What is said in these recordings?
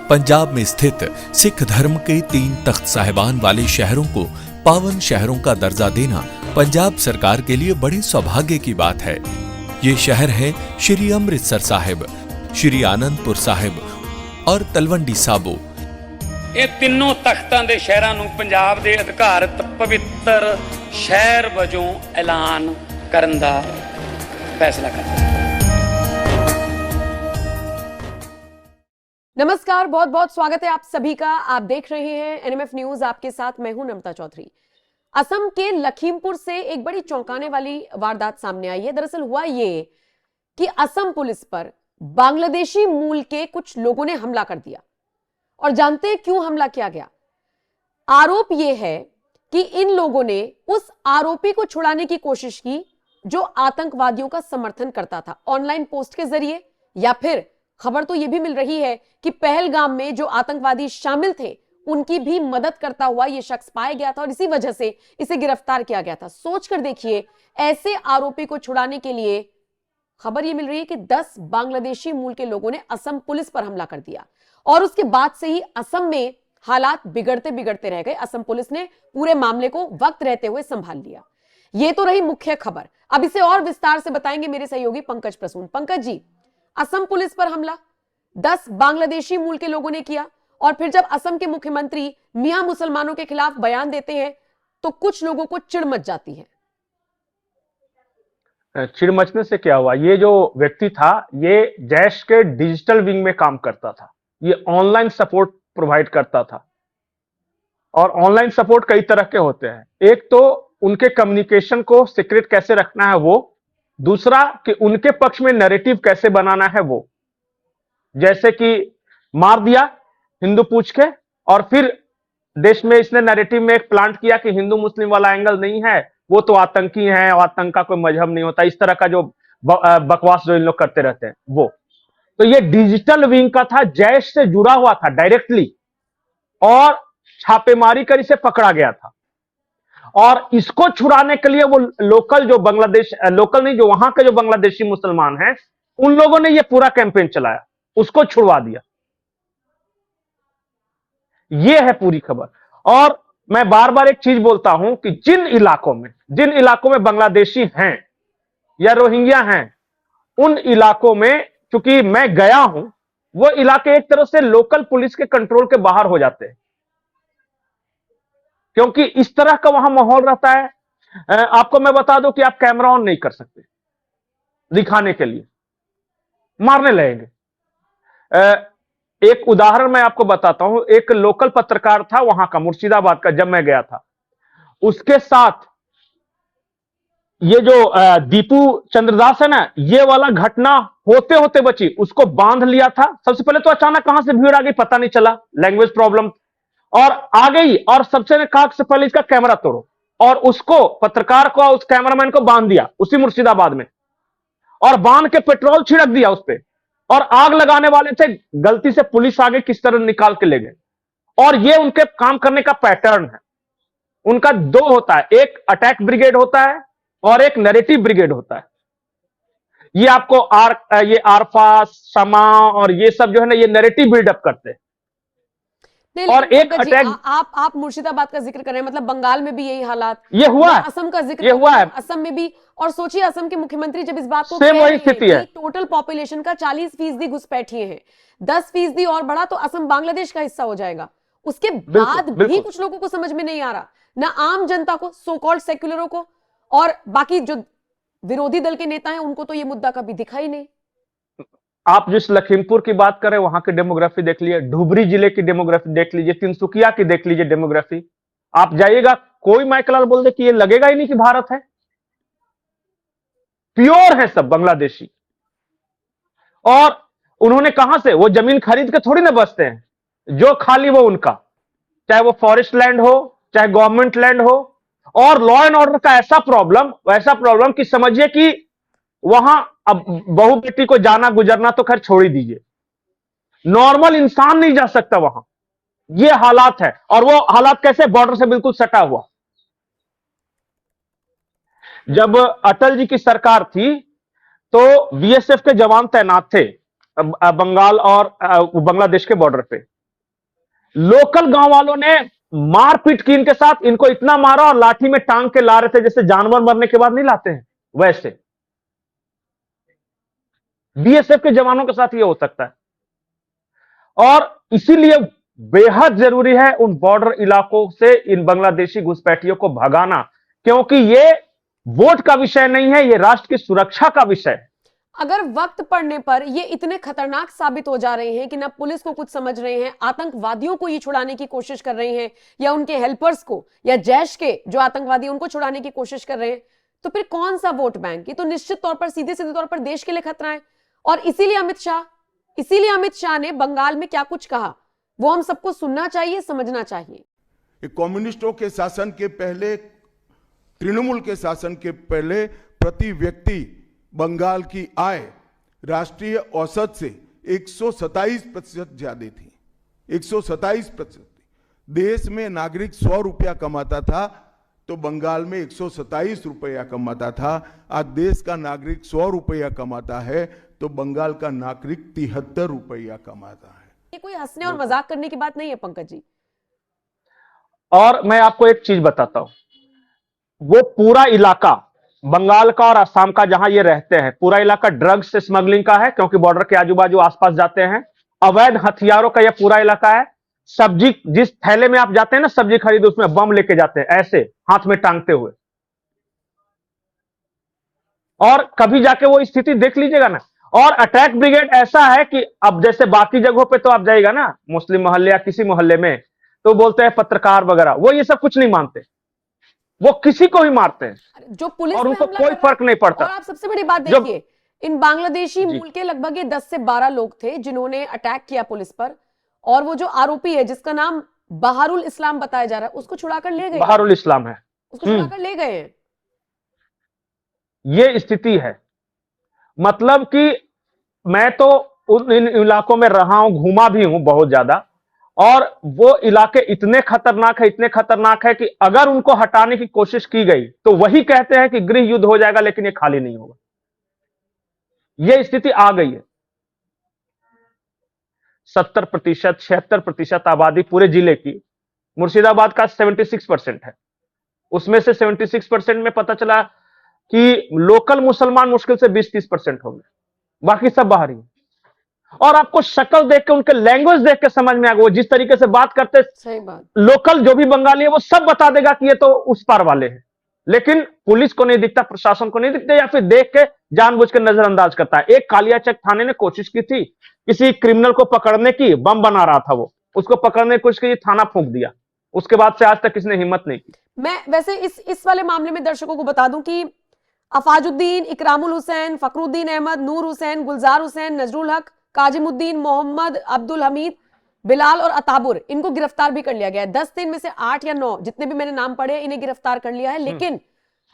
पंजाब में स्थित सिख धर्म के 3 तख्त साहिबान वाले शहरों को पावन शहरों का दर्जा देना पंजाब सरकार के लिए बड़े सौभाग्य की बात है। ये शहर है श्री अमृतसर साहिब, श्री आनंदपुर साहिब और तलवंडी साबो। ਇਹ ਤਿੰਨੋਂ ਤਖਤਾਂ ਦੇ ਸ਼ਹਿਰਾਂ ਨੂੰ ਪੰਜਾਬ ਦੇ ਅਧਿਕਾਰਤ ਪਵਿੱਤਰ ਸ਼ਹਿਰ ਵਜੋਂ ਐਲਾਨ ਕਰਨ ਦਾ फैसला करता है। नमस्कार, बहुत बहुत स्वागत है आप सभी का। आप देख रहे हैं एनएमएफ न्यूज, आपके साथ मैं हूं नम्रता चौधरी। असम के लखीमपुर से एक बड़ी चौंकाने वाली वारदात सामने आई है। दरअसल हुआ ये कि असम पुलिस पर बांग्लादेशी मूल के कुछ लोगों ने हमला कर दिया। और जानते हैं क्यों हमला किया गया? आरोप यह है कि इन लोगों ने उस आरोपी को छुड़ाने की कोशिश की जो आतंकवादियों का समर्थन करता था ऑनलाइन पोस्ट के जरिए, या फिर खबर तो यह भी मिल रही है कि पहलगाम में जो आतंकवादी शामिल थे उनकी भी मदद करता हुआ यह शख्स पाया गया था और इसी वजह से इसे गिरफ्तार किया गया था। सोचकर देखिए, ऐसे आरोपी को छुड़ाने के लिए खबर यह मिल रही है कि 10 बांग्लादेशी मूल के लोगों ने असम पुलिस पर हमला कर दिया और उसके बाद से ही असम में हालात बिगड़ते बिगड़ते रह गए। असम पुलिस ने पूरे मामले को वक्त रहते हुए संभाल लिया। यह तो रही मुख्य खबर। अब इसे और विस्तार से बताएंगे मेरे सहयोगी पंकज प्रसून। पंकज जी, असम पुलिस पर हमला 10 बांग्लादेशी मूल के लोगों ने किया और फिर जब असम के मुख्यमंत्री मियां मुसलमानों के खिलाफ बयान देते हैं तो कुछ लोगों को चिढ़ मच जाती है। चिढ़ मचने से क्या हुआ? ये जो व्यक्ति था ये जैश के डिजिटल विंग में काम करता था। ये ऑनलाइन सपोर्ट प्रोवाइड करता था और ऑनलाइन सपोर्ट कई तरह के होते हैं। एक तो उनके कम्युनिकेशन को सीक्रेट कैसे रखना है वो, दूसरा कि उनके पक्ष में नैरेटिव कैसे बनाना है वो। जैसे कि मार दिया हिंदू पूछ के और फिर देश में इसने नैरेटिव में एक प्लांट किया कि हिंदू मुस्लिम वाला एंगल नहीं है, वो तो आतंकी है और आतंक का कोई मजहब नहीं होता। इस तरह का जो बकवास जो इन लोग करते रहते हैं वो। तो ये डिजिटल विंग का था, जैश से जुड़ा हुआ था डायरेक्टली और छापेमारी कर इसे पकड़ा गया था। और इसको छुड़ाने के लिए वो लोकल जो बांग्लादेश, लोकल नहीं, जो वहां के जो बांग्लादेशी मुसलमान हैं उन लोगों ने ये पूरा कैंपेन चलाया, उसको छुड़वा दिया। ये है पूरी खबर। और मैं बार बार एक चीज बोलता हूं कि जिन इलाकों में बांग्लादेशी हैं या रोहिंग्या हैं, उन इलाकों में चूंकि मैं गया हूं, वो इलाके एक तरह से लोकल पुलिस के कंट्रोल के बाहर हो जाते हैं, क्योंकि इस तरह का वहां माहौल रहता है। आपको मैं बता दूं कि आप कैमरा ऑन नहीं कर सकते दिखाने के लिए, मारने लगेंगे। एक उदाहरण मैं आपको बताता हूं। एक लोकल पत्रकार था वहां का, मुर्शिदाबाद का, जब मैं गया था, उसके साथ ये जो दीपू चंद्रदास है ना, ये वाला घटना होते होते बची। उसको बांध लिया था। सबसे पहले तो अचानक कहां से भीड़ आ गई पता नहीं चला, लैंग्वेज प्रॉब्लम और आ गई, और सबसे ने कहा कि पहले इसका कैमरा तोड़ो, और उसको, पत्रकार को, उस कैमरामैन को बांध दिया उसी मुर्शिदाबाद में, और बांध के पेट्रोल छिड़क दिया उस पे, और आग लगाने वाले थे, गलती से पुलिस आगे किस तरह निकाल के ले गए। और ये उनके काम करने का पैटर्न है। उनका 2 होता है, एक अटैक ब्रिगेड होता है और एक नैरेटिव ब्रिगेड होता है। ये आपको ये आरफा, समा और ये सब जो है ना, ये नैरेटिव बिल्डअप करते हैं। और एक अटैक, आप मुर्शिदाबाद का जिक्र कर रहे हैं, मतलब बंगाल में भी यही हालात ये हुआ है, असम का जिक्र ये हुआ है, असम में भी। और सोचिए, असम के मुख्यमंत्री जब इस बात को सेम वही स्थिति है। टोटल पॉपुलेशन का 40% घुसपैठिए हैं, 10% और बढ़ा तो असम बांग्लादेश का हिस्सा हो जाएगा। उसके बाद भी कुछ लोगों को समझ में नहीं आ रहा, ना आम जनता को, सो कॉल्ड सेक्युलरों को, और बाकी जो विरोधी दल के नेता हैं उनको तो ये मुद्दा कभी दिखा ही नहीं। आप जिस लखीमपुर की बात करें वहां की डेमोग्राफी देख लीजिए, धुबरी जिले की डेमोग्राफी देख लीजिए, तिनसुकिया की देख लीजिए डेमोग्राफी। आप जाइएगा, कोई माइकलाल बोल दे कि ये लगेगा ही नहीं कि भारत है। प्योर है सब बांग्लादेशी। और उन्होंने कहां से, वो जमीन खरीद के थोड़ी ना बसते हैं, जो खाली वो उनका, चाहे वो फॉरेस्ट लैंड हो चाहे गवर्नमेंट लैंड हो। और लॉ एंड ऑर्डर का ऐसा प्रॉब्लम कि समझिए कि वहां अब बहू बेटी को जाना गुजरना तो खैर छोड़ ही दीजिए, नॉर्मल इंसान नहीं जा सकता वहां। ये हालात है। और वो हालात कैसे? बॉर्डर से बिल्कुल सटा हुआ। जब अटल जी की सरकार थी तो बीएसएफ के जवान तैनात थे बंगाल और बांग्लादेश के बॉर्डर पे। लोकल गांव वालों ने मारपीट की इनके साथ, इनको इतना मारा और लाठी में टांग के ला रहे थे जैसे जानवर मरने के बाद नहीं लाते हैं वैसे। बीएसएफ के जवानों के साथ यह हो सकता है और इसीलिए बेहद जरूरी है उन बॉर्डर इलाकों से इन बांग्लादेशी घुसपैठियों को भगाना, क्योंकि ये वोट का विषय नहीं है, ये राष्ट्र की सुरक्षा का विषय है। अगर वक्त पड़ने पर ये इतने खतरनाक साबित हो जा रहे हैं कि ना पुलिस को कुछ समझ रहे हैं, आतंकवादियों को ये छुड़ाने की कोशिश कर रहे हैं या उनके हेल्पर्स को या जैश के जो आतंकवादी उनको छुड़ाने की कोशिश कर रहे हैं, तो फिर कौन सा वोट बैंक? ये तो निश्चित तौर पर सीधे सीधे तौर पर देश के लिए खतरा है। और इसीलिए अमित शाह ने बंगाल में क्या कुछ कहा वो हम सबको सुनना चाहिए, समझना चाहिए। कम्युनिस्टों के शासन के पहले, तृणमूल के शासन के पहले प्रति व्यक्ति बंगाल की आय राष्ट्रीय औसत से 127% ज्यादा थी। 127%। देश में नागरिक 100 रुपया कमाता था तो बंगाल में 127 रुपया कमाता था। आज देश का नागरिक 100 रुपया कमाता है तो बंगाल का नागरिक 73 रुपया कमाता है। ये कोई हंसने और मजाक करने की बात नहीं है पंकज जी। और मैं आपको एक चीज बताता हूं, वो पूरा इलाका बंगाल का और असम का जहां ये रहते हैं, पूरा इलाका ड्रग्स से स्मगलिंग का है, क्योंकि बॉर्डर के आजू बाजू आसपास जाते हैं। अवैध हथियारों का यह पूरा इलाका है। सब्जी, जिस थैले में आप जाते हैं ना सब्जी खरीदे, उसमें बम लेके जाते हैं ऐसे हाथ में टांगते हुए। और कभी जाके वो स्थिति देख लीजिएगा ना। और अटैक ब्रिगेड ऐसा है कि अब जैसे बाकी जगहों पे तो आप जाइएगा ना मुस्लिम मोहल्ले या किसी मोहल्ले में, तो बोलते हैं पत्रकार वगैरह, वो ये सब कुछ नहीं मानते, वो किसी को भी मारते हैं जो पुलिस और पे उनको हमला कोई कर रहा फर्क नहीं पड़ता। और आप सबसे बड़ी बात देखिए, इन बांग्लादेशी मूल के लगभग ये 10 से 12 लोग थे जिन्होंने अटैक किया पुलिस पर, और वो जो आरोपी है जिसका नाम बहारुल इस्लाम बताया जा रहा है, उसको छुड़ाकर ले गए। बहारुल इस्लाम है, उसको छुड़ाकर ले गए हैं। ये स्थिति है। मतलब कि मैं तो इन इलाकों में रहा हूं, घूमा भी हूं बहुत ज्यादा, और वो इलाके इतने खतरनाक है कि अगर उनको हटाने की कोशिश की गई तो वही कहते हैं कि गृह युद्ध हो जाएगा, लेकिन ये खाली नहीं होगा। ये स्थिति आ गई है। 70%, 76% आबादी पूरे जिले की, मुर्शिदाबाद का 76% है। उसमें से 76% में पता चला कि लोकल मुसलमान मुश्किल से 20-30% होंगे, बाकी सब बाहरी। और आपको शक्ल देख के, उनके लैंग्वेज देख के समझ में आ गया, वो जिस तरीके से बात करते, सही बात, लोकल जो भी बंगाली है वो सब बता देगा कि ये तो उस पार वाले हैं। लेकिन पुलिस को नहीं दिखता, प्रशासन को नहीं दिखता, या फिर देख के जानबूझ के नजरअंदाज करता है। एक कालियाचक थाने ने कोशिश की थी किसी क्रिमिनल को पकड़ने की, बम बना रहा था वो, उसको पकड़ने की कोशिश की, थाना फूंक दिया। उसके बाद से आज तक किसी ने हिम्मत नहीं की। मैं वैसे इस वाले मामले में दर्शकों को बता दूं कि अफाजुद्दीन, इकरामुल हुसैन, फखरुद्दीन अहमद, नूर हुसैन, गुलजार हुसैन, नजरुल हक, काजिमुद्दीन, मोहम्मद अब्दुल हमीद, बिलाल और अताबुर, इनको गिरफ्तार भी कर लिया गया है। 10 दिन में से 8 या 9 जितने भी मैंने नाम पढ़े इन्हें गिरफ्तार कर लिया है। लेकिन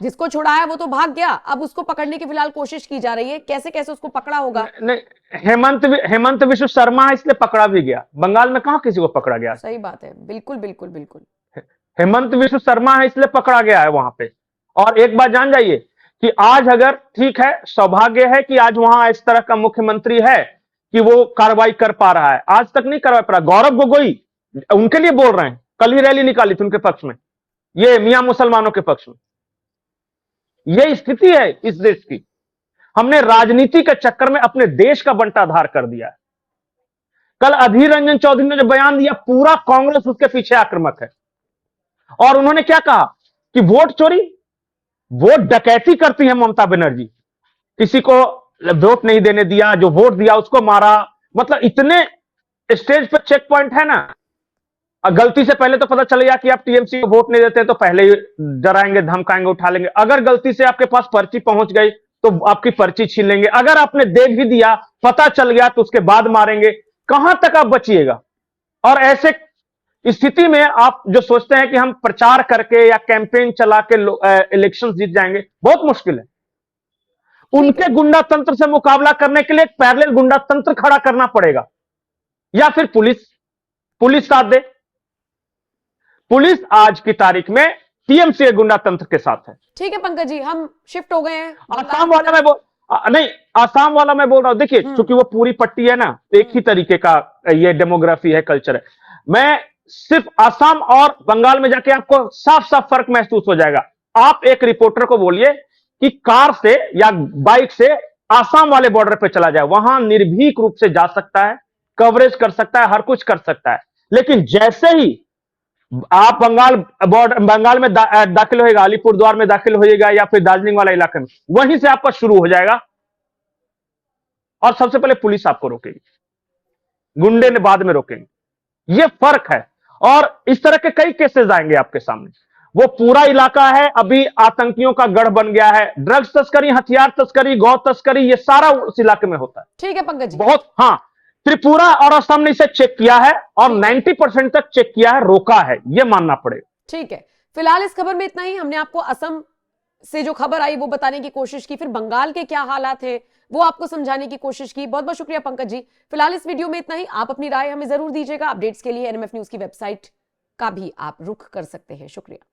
जिसको छुड़ाया वो तो भाग गया, अब उसको पकड़ने की फिलहाल कोशिश की जा रही है। कैसे कैसे उसको पकड़ा होगा? नहीं, हेमंत विश्व शर्मा है इसलिए पकड़ा भी गया। बंगाल में कहां किसी को पकड़ा गया? सही बात है, बिल्कुल बिल्कुल बिल्कुल। हेमंत विश्व शर्मा है इसलिए पकड़ा गया है वहां पे। और एक बात जान जाइए कि आज अगर, ठीक है, सौभाग्य है कि आज वहां इस तरह का मुख्यमंत्री है कि वो कार्रवाई कर पा रहा है। आज तक नहीं करवा पा रहा। गौरव गोगोई उनके लिए बोल रहे हैं, कल ही रैली निकाली थी उनके पक्ष में, ये मियां मुसलमानों के पक्ष में। ये स्थिति है इस देश की। हमने राजनीति के चक्कर में अपने देश का बंटाधार कर दिया है। कल अधीर रंजन चौधरी ने जो बयान दिया, पूरा कांग्रेस उसके पीछे आक्रामक है। और उन्होंने क्या कहा कि वोट चोरी, वोट डकैती करती है ममता बनर्जी, किसी को वोट नहीं देने दिया, जो वोट दिया उसको मारा। मतलब इतने स्टेज पर चेक पॉइंट है ना। गलती से पहले तो पता चल गया कि आप टीएमसी को वोट नहीं देते तो पहले ही डराएंगे, धमकाएंगे, उठा लेंगे। अगर गलती से आपके पास पर्ची पहुंच गई तो आपकी पर्ची छीन लेंगे। अगर आपने दे भी दिया, पता चल गया, तो उसके बाद मारेंगे। कहां तक आप बचिएगा? और ऐसे स्थिति में आप जो सोचते हैं कि हम प्रचार करके या कैंपेन चला के इलेक्शन जीत जाएंगे, बहुत मुश्किल है। उनके गुंडा तंत्र से मुकाबला करने के लिए एक पैरेलल गुंडा तंत्र खड़ा करना पड़ेगा, या फिर पुलिस साथ दे। पुलिस आज की तारीख में टीएमसी के गुंडा तंत्र के साथ है। ठीक है पंकज जी, हम शिफ्ट हो गए हैं। आसाम वाला आसाम वाला मैं बोल रहा हूं। देखिए, क्योंकि वो पूरी पट्टी है ना, एक ही तरीके का ये डेमोग्राफी है, कल्चर है। मैं सिर्फ असम और बंगाल में जाके आपको साफ साफ फर्क महसूस हो जाएगा। आप एक रिपोर्टर को बोलिए कि कार से या बाइक से आसाम वाले बॉर्डर पे चला जाए, वहां निर्भीक रूप से जा सकता है, कवरेज कर सकता है, हर कुछ कर सकता है। लेकिन जैसे ही आप बंगाल में दाखिल होएगा, अलीपुरद्वार में दाखिल होइएगा या फिर दार्जिलिंग वाला इलाके में, वहीं से आपका शुरू हो जाएगा और सबसे पहले पुलिस आपको रोकेगी, गुंडे ने बाद में रोकेंगे। ये फर्क है और इस तरह के कई केसेस आएंगे आपके सामने। वो पूरा इलाका है अभी आतंकियों का गढ़ बन गया है। ड्रग्स तस्करी, हथियार तस्करी, गौ तस्करी, ये सारा उस इलाके में होता है। ठीक है पंकज जी। बहुत, हाँ, त्रिपुरा और असम ने इसे चेक किया है और 90% तक चेक किया है, रोका है, ये मानना पड़ेगा। ठीक है, फिलहाल इस खबर में इतना ही। हमने आपको असम से जो खबर आई वो बताने की कोशिश की, फिर बंगाल के क्या हालात हैं वो आपको समझाने की कोशिश की। बहुत बहुत शुक्रिया पंकज जी। फिलहाल इस वीडियो में इतना ही। आप अपनी राय हमें जरूर दीजिएगा। अपडेट्स के लिए एनएमएफ न्यूज की वेबसाइट का भी आप रुख कर सकते हैं। शुक्रिया।